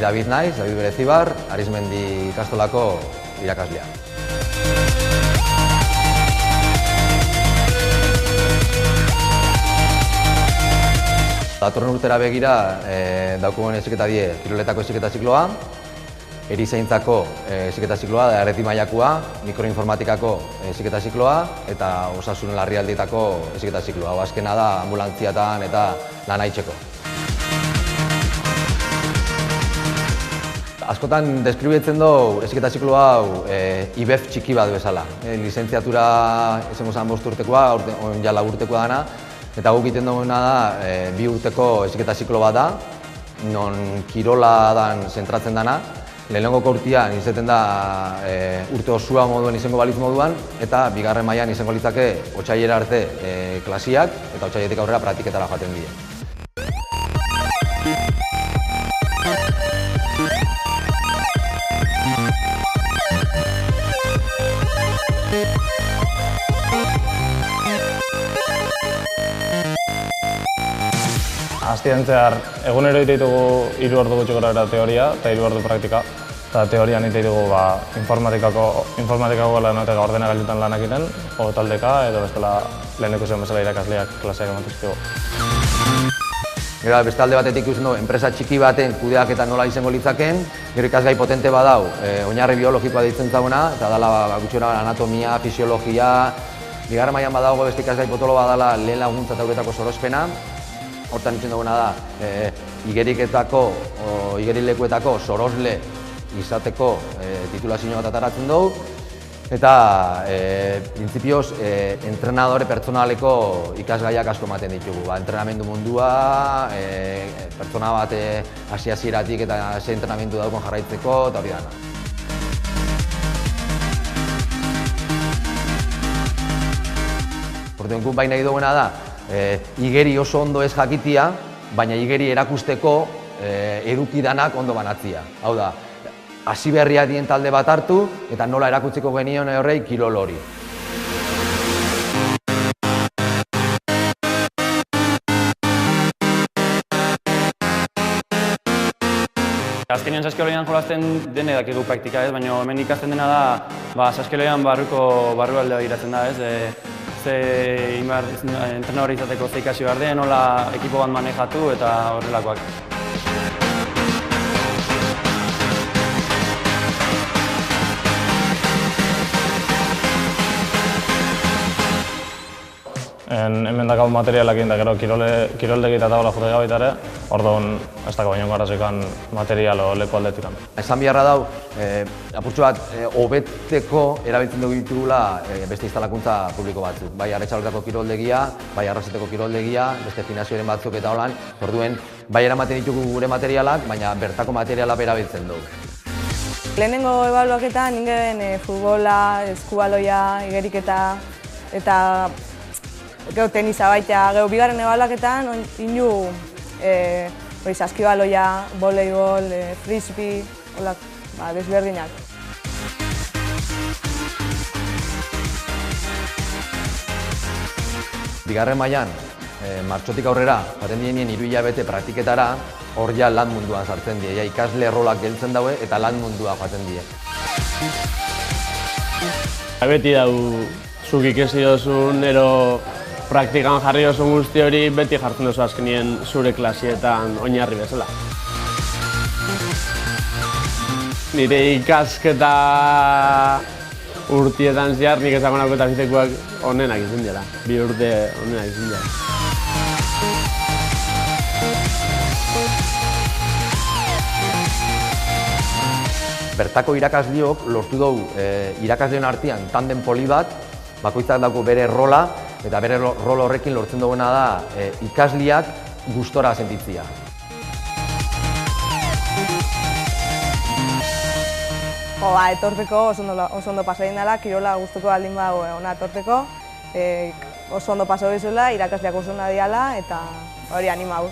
David naiz, David Berezibar, Arizmendi ikastolako irakaslea. Datorren urtera begira daukagun heziketa die kiroletako heziketa zikloa, erizaintzako heziketa zikloa, erreti mailakoa, mikroinformatikako heziketa zikloa eta osasun larrialdietako heziketa zikloa. Azkena da ambulantziatan eta lana itxeko. Askotan deskribitzen du heziketa ziklo hau IBEF txiki bat bezala. Lizentziatura izango zen 5 urtekoa, orain ja 4 urtekoa dana, eta guk egiten duguna da 2 urteko heziketa ziklo bat da, non kirola dan zentratzen dana. Lehenengoko urtean izaten da urte osua moduan izango balitz moduan, eta bigarren mailan izango litzake otsailera arte klasiak, eta otsailetik aurrera praktiketara joaten dira. Astian zehar, egunero egite ditugu 3 ordu gutxi gorabehera teoria eta 3 ordu praktika. Eta teorian egite ditugu informatikako lanateka ordenagailutan lanak egiten, taldeka edo bestela leheneko zen bezala irakasleak klaseak ematuzkigu. Gero beste alde batetik ikusten dugu, enpresa txiki baten kudeaketa nola izango litzaken, gero ikasgai potente badau, oinarri biologikoa deitzen zauna, eta dala gutxora anatomia, fisiologia, bigarren mailan badago beste ikasgai potolo badala lehen laguntza eta uretako sorospena. Hortan itzen duguna da, igerilekuetako sorosle izateko titulazio bat ataratzen dugu, eta printzipioz entrenadore pertsonaleko ikasgaiak asko ematen ditugu. Entrenamendu mundua, pertsona bat hasi-hasieratik eta ze entrenamendu daukon jarraitzeko, eta hori dana. Orduan guk bai nahi duguna da, igeri oso ondo ez jakitia, baina igeri erakusteko edukidanak ondo banatzia. Hau da, hasi berria dien talde bat hartu eta nola erakutziko genion horrei kirol hori. Azkenean saskibaloian jolasten dene dakigu praktika ez, baina hemen ikasten dena da saskibaloian barrualdea begiratzen da ez. Entrenadore izateko ze ikasi behar den, nola ekipo bat manejatu eta horrelakoak. Hemen dakau materialak egin da gero kiroldegi eta taula jote gabe ere, orduan ez dago baino garazekan material o leku aldetik. Esan biharra dau, apurtxo bat hobetzeko erabiltzen dugu ditugula beste instalakuntza publiko batzuk. Bai Arretxalorako kiroldegia, bai Arraseteko kiroldegia, beste gimnasioren batzuk eta holan. Orduen, bai eramaten ditugu gure materialak, baina bertako materiala erabiltzen dugu. Lehenengo ebaluaketan ingen futbola, eskubaloia, igeriketa eta gero tenisa baita, gero bigarren ebaluaketan inu saskibaloia, voleibol, frisbee, desberdinak. Bigarren mailan, martxotik aurrera, jaten dienien 3 hilabete praktiketara, hor ja lan munduan sartzen die, ikasle rolak geltzen daue eta lan mundua joaten die. Beti dau zuk ikesi dozun, ero praktikan jarri dozun guzti hori beti jartzen dozu azkenien zure klasietan oinarri bezala. Nire ikasketa urtietan zehar nik ezagonako eta fizikoak onenak izan dira. 2 urte onenak izan dira. Bertako irakasleok lortu dugu irakasleen artean tanden poli bat, bakoitzak dauko bere rola, eta bere rol horrekin lortzen duguna da ikasleak gustora sentitzia. Etorteko oso ondo pasatzen dela, kirola gustuko baldin badago ona etorteko, oso ondo pasatu dizuela, irakasleak oso ona diala eta hori animau.